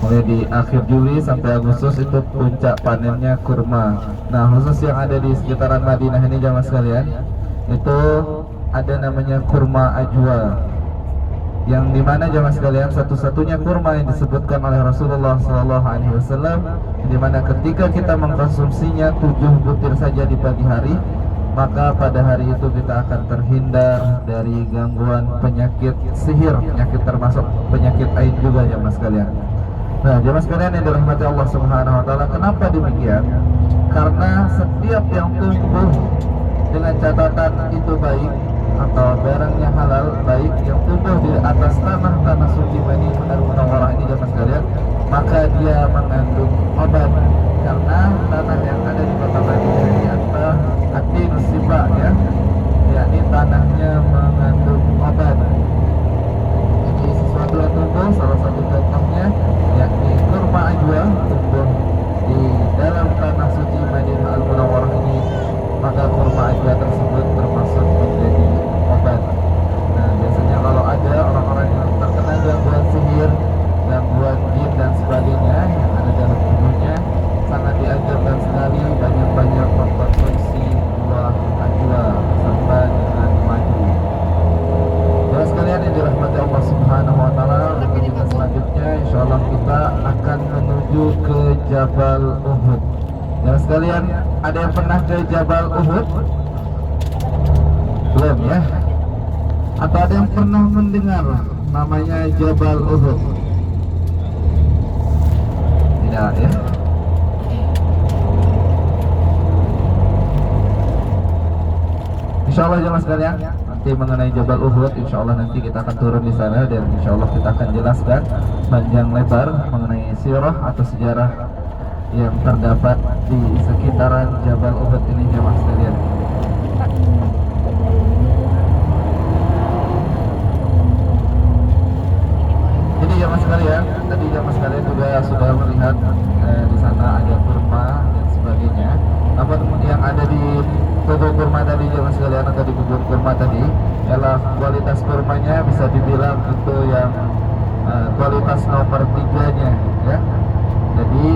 Mulai di akhir Juli sampai Agustus itu puncak panennya kurma. Nah, khusus yang ada di sekitaran Madinah ini jamaah sekalian, itu ada namanya kurma ajwa, yang dimana jamaah sekalian satu-satunya kurma yang disebutkan oleh Rasulullah SAW, dimana ketika kita mengkonsumsinya 7 butir saja di pagi hari, maka pada hari itu kita akan terhindar dari gangguan penyakit sihir, penyakit termasuk penyakit ain juga jamaah sekalian. Nah, jemaah sekalian yang dirahmati Allah Subhanahu wa taala, kenapa demikian? Karena setiap yang tumbuh dengan catatan itu baik atau barangnya halal baik, yang tumbuh di atas tanah suci Madinah Munawwarah ini jemaah sekalian, maka dia mengandung obat. Karena tanah yang ada di kota Madinah ini adalah Adinus Sifa, ya, yakni tanahnya mengandung obat. Jadi sesuatu yang tumbuh, salah satu contohnya yakni kurma ajwa tumbuh di dalam tanah suci Madinah Al-Munawwarah ini, maka kurma ajwa tersebut termasuk menjadi obat. Nah, biasanya kalau ada orang-orang yang terkena gangguan sihir, gangguan jin dan sebagainya yang ada dalam tubuhnya, sangat dianjurkan sekali banyak-banyak mengkonsumsi buah ajwa serta dengan madu. Terus sekalian yang dirahmati Allah Subhanahu wa taala, rutinitas selanjutnya insyaallah kita akan menuju ke Jabal Uhud. Ya sekalian, ada yang pernah ke Jabal Uhud? Belum ya? Atau ada yang pernah mendengar namanya Jabal Uhud? Tidak ya? Insyaallah jemaah sekalian, nanti mengenai Jabal Uhud, insyaallah nanti kita akan turun di sana dan insyaallah kita akan jelaskan panjang lebar mengenai sirah atau sejarah yang terdapat di sekitaran Jabal Uhud ini jemaah sekalian. Jadi jemaah sekalian, tadi jemaah sekalian juga sudah melihat di sana ada kurma dan sebagainya. Namun yang ada di toko kurma tadi jemaah sekalian, atau di kebun kurma tadi, ialah kualitas kurmanya bisa dibilang itu yang kualitas nomor 3-nya, ya. Jadi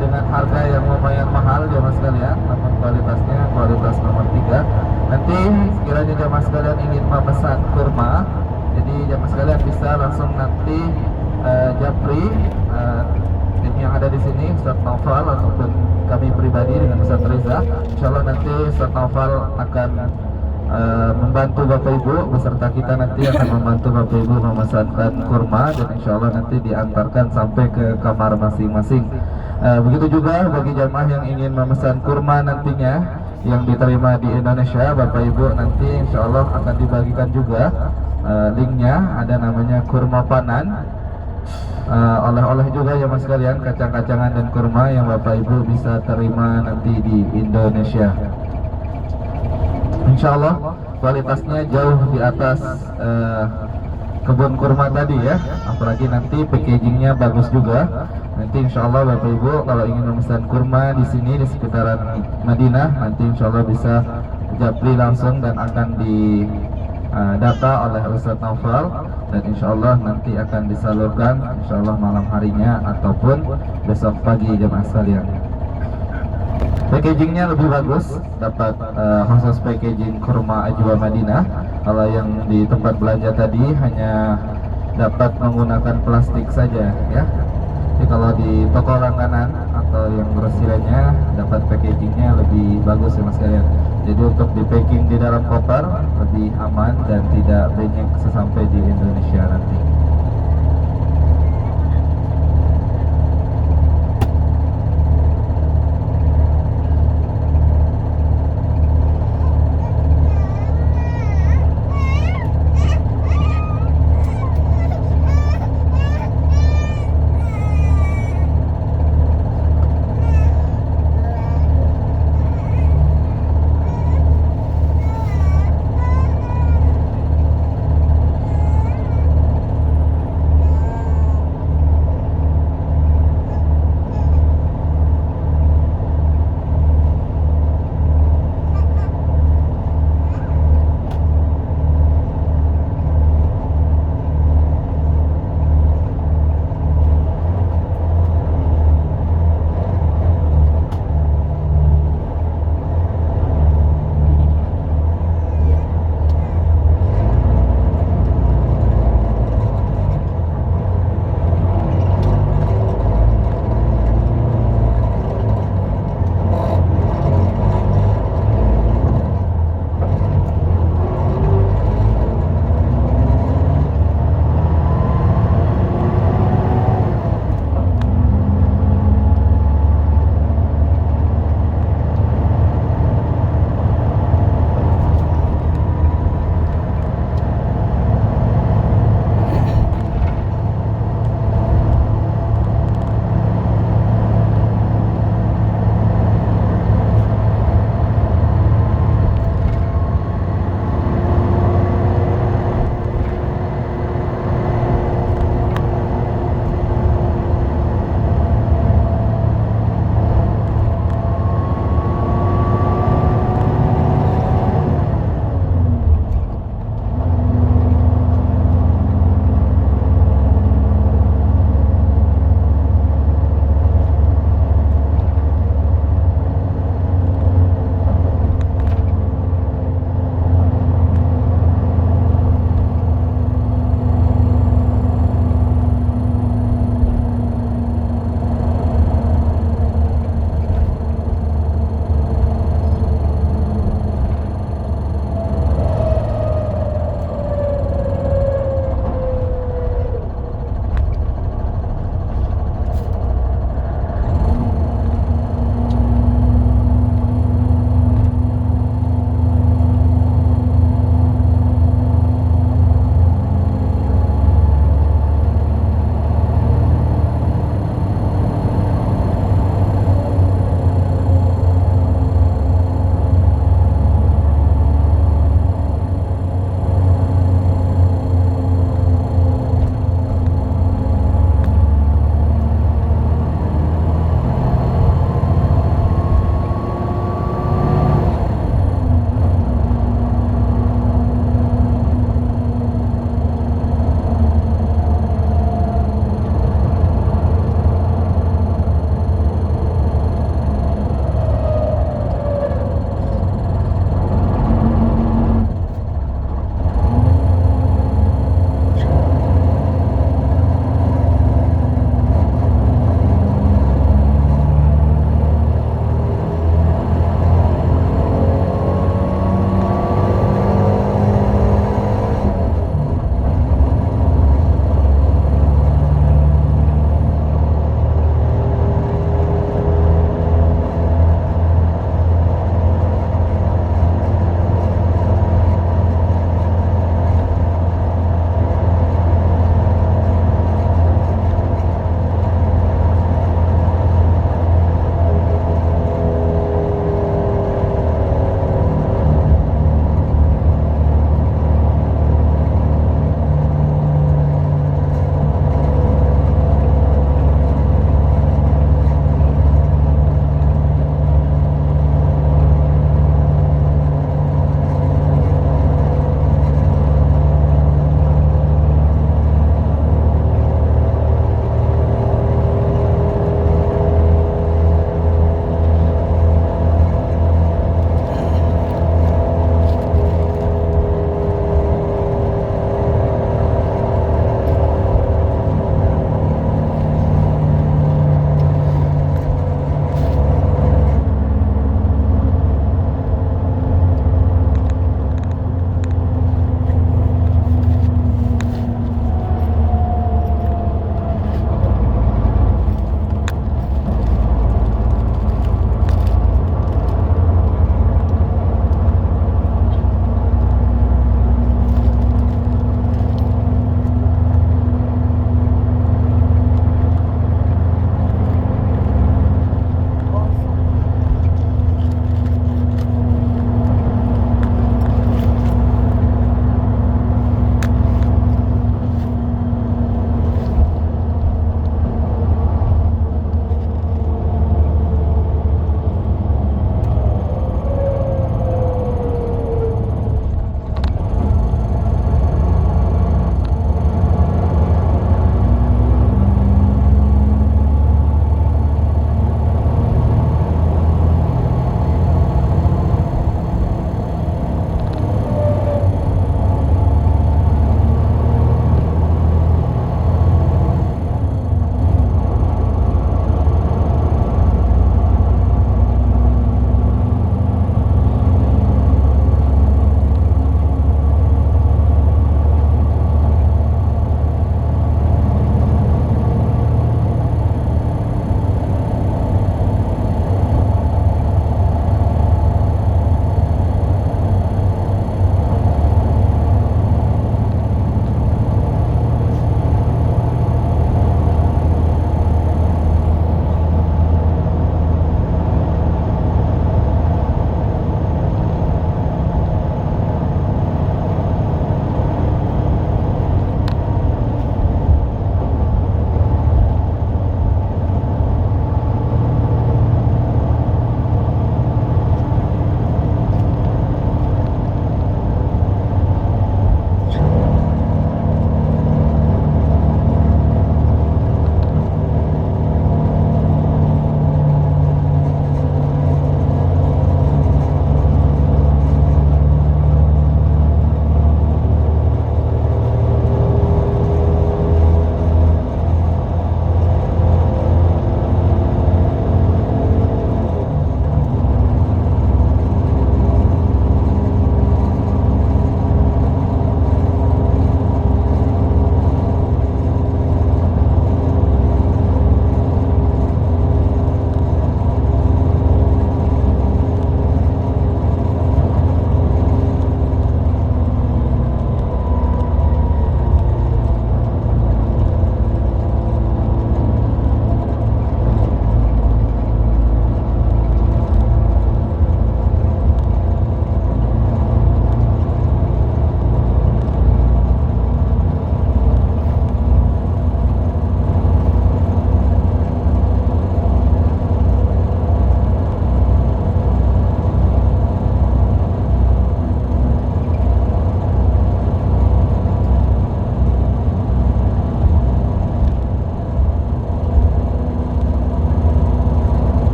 dengan harga yang lumayan mahal jemaah sekalian, namun kualitasnya kualitas nomor 3. Nanti sekiranya jemaah sekalian ingin memesan kurma, jadi jemaah sekalian bisa langsung nanti japri tim yang ada di sini, Ustaz Naufal ataupun kami pribadi dengan Ustaz Reza. Insyaallah nanti Ustaz Naufal akan membantu Bapak Ibu beserta kita, nanti akan membantu Bapak Ibu memesankan kurma dan insyaallah nanti diantarkan sampai ke kamar masing-masing. Begitu juga bagi jamaah yang ingin memesan kurma nantinya yang diterima di Indonesia, Bapak Ibu nanti insyaallah akan dibagikan juga linknya, ada namanya kurma panan. Oleh-oleh juga ya mas sekalian, kacang-kacangan dan kurma yang Bapak Ibu bisa terima nanti di Indonesia. Insyaallah kualitasnya jauh di atas kebun kurma tadi ya, apalagi nanti packagingnya bagus juga. Nanti insyaallah Bapak Ibu kalau ingin memesan kurma di sini di sekitaran Madinah, nanti insyaallah bisa japri langsung dan akan di data oleh Ustaz Naufal dan insyaallah nanti akan disalurkan insyaallah malam harinya ataupun besok pagi jemaah sekalian. Packagingnya lebih bagus, dapat khusus packaging kurma Ajwa Madinah. Kalau yang di tempat belanja tadi hanya dapat menggunakan plastik saja ya. Jadi kalau di toko langganan atau yang grosirnya dapat packagingnya lebih bagus ya mas sekalian. Jadi untuk di packing di dalam koper lebih aman dan tidak banyak sesampai di Indonesia nanti.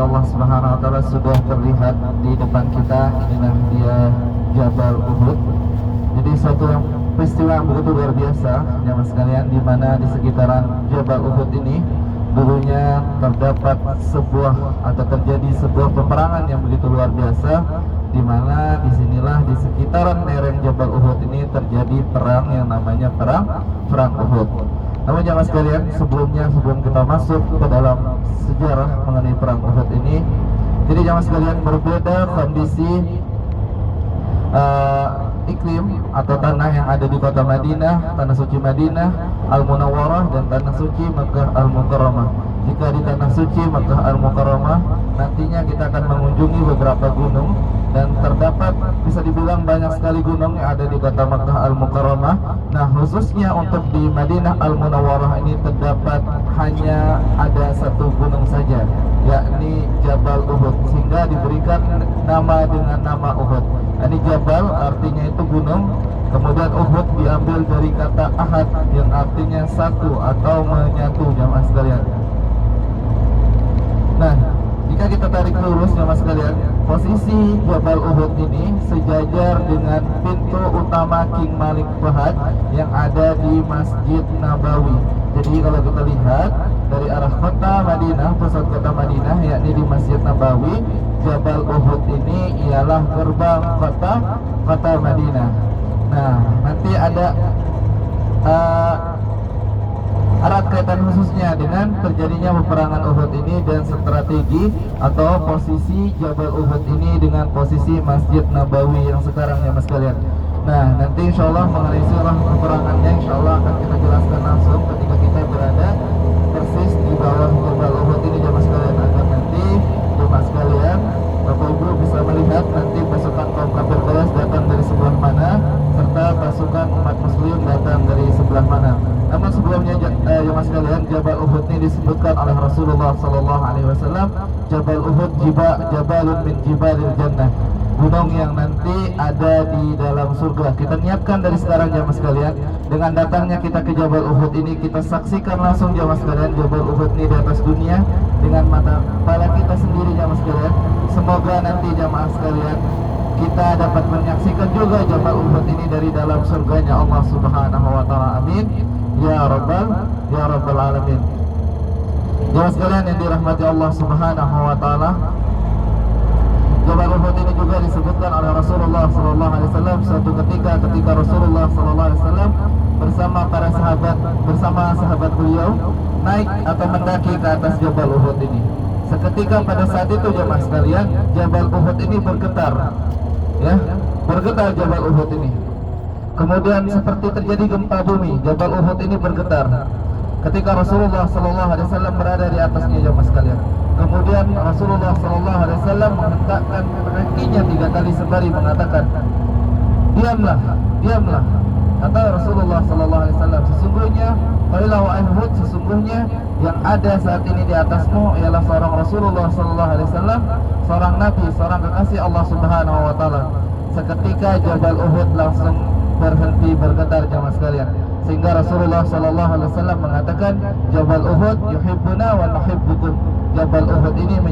Allah Subhanahu wa taala sudah terlihat di depan kita. Inilah dia Jabal Uhud. Jadi suatu yang peristiwa yang begitu luar biasa jamaah sekalian, di mana di sekitaran Jabal Uhud ini dulunya terdapat sebuah atau terjadi sebuah peperangan yang begitu luar biasa, di mana disinilah di sekitaran lereng Jabal Uhud ini terjadi perang yang namanya perang Uhud. Namun jamaah sekalian, sebelum kita masuk ke dalam sejarah mengenai perang Uhud ini, jadi jamaah sekalian, berbeda kondisi iklim atau tanah yang ada di kota Madinah, tanah suci Madinah Al-Munawwarah, dan tanah suci Makkah Al-Mukarramah. Jika di tanah suci Makkah Al-Mukarramah, nantinya kita akan mengunjungi beberapa gunung, dan terdapat bisa dibilang banyak sekali gunung yang ada di kota Makkah Al-Mukarramah. Nah, khususnya untuk di Madinah Al-Munawwarah ini terdapat hanya ada satu gunung saja, yakni Jabal Uhud, sehingga diberikan nama dengan nama Uhud. Ini Jabal artinya itu gunung, kemudian Uhud diambil dari kata ahad yang artinya satu atau menyatu jamaah sekalian. Nah, jika kita tarik lurus jamaah sekalian, posisi Jabal Uhud ini sejajar dengan pintu utama King Malik Fahad yang ada di Masjid Nabawi. Jadi kalau kita lihat dari arah kota Madinah, pusat kota Madinah, yakni di Masjid Nabawi, Jabal Uhud ini ialah gerbang kota Madinah. Nah, nanti ada erat kaitan khususnya dengan terjadinya peperangan Uhud ini dan strategi atau posisi Jabal Uhud ini dengan posisi Masjid Nabawi yang sekarang ya mas sekalian. Nah, nanti insyaallah mengenai sirah peperangannya insyaallah akan kita jelaskan langsung ketika kita berada persis di bawah Jabal Uhud ini ya mas sekalian, agar nanti jemaah sekalian, Bapak Ibu bisa melihat nanti pasukan kaum kafir Quraisy datang dari sebelah mana, serta pasukan umat muslim datang dari sebelah mana. Namun sebelumnya jemaah sekalian, Jabal Uhud ini disebutkan oleh Rasulullah sallallahu alaihi wasallam, Jabal Uhud jabalun min jibalil jannah, gunung yang nanti ada di dalam surga. Kita niatkan dari sekarang jemaah sekalian, dengan datangnya kita ke Jabal Uhud ini, kita saksikan langsung jemaah sekalian Jabal Uhud ini di atas dunia dengan mata kepala kita sendiri jemaah sekalian. Semoga nanti jemaah sekalian kita dapat menyaksikan juga Jabal Uhud ini dari dalam surganya Allah Subhanahu wa taala. Amin ya rabbal alamin. Jemaah sekalian yang dirahmati Allah Subhanahu wa taala, Jabal Uhud ini juga disebutkan oleh Rasulullah sallallahu alaihi wasallam suatu ketika Rasulullah sallallahu alaihi wasallam bersama para sahabat, bersama sahabat beliau naik atau mendaki ke atas Jabal Uhud ini. Seketika pada saat itu jemaah sekalian, Jabal Uhud ini bergetar. Ya, bergetar Jabal Uhud ini. Kemudian seperti terjadi gempa bumi, Jabal Uhud ini bergetar ketika Rasulullah sallallahu alaihi wasallam berada di atasnya jemaah sekalian. Kemudian Rasulullah sallallahu alaihi wasallam menghentakkan kakinya 3 kali sembari mengatakan, "Diamlah, diamlah." Kata Rasulullah sallallahu alaihi wasallam, "Sesungguhnya qailah wa Uhud, sesungguhnya yang ada saat ini di atasmu ialah seorang Rasulullah sallallahu alaihi wasallam, seorang nabi, seorang kekasih Allah Subhanahu wa taala." Seketika Jabal Uhud langsung berhenti bergetar jemaah sekalian, sehingga Rasulullah sallallahu alaihi wasallam mengatakan, "Jabal Uhud yuhibbuna wa nuhibbukum." Jabal Uhud ini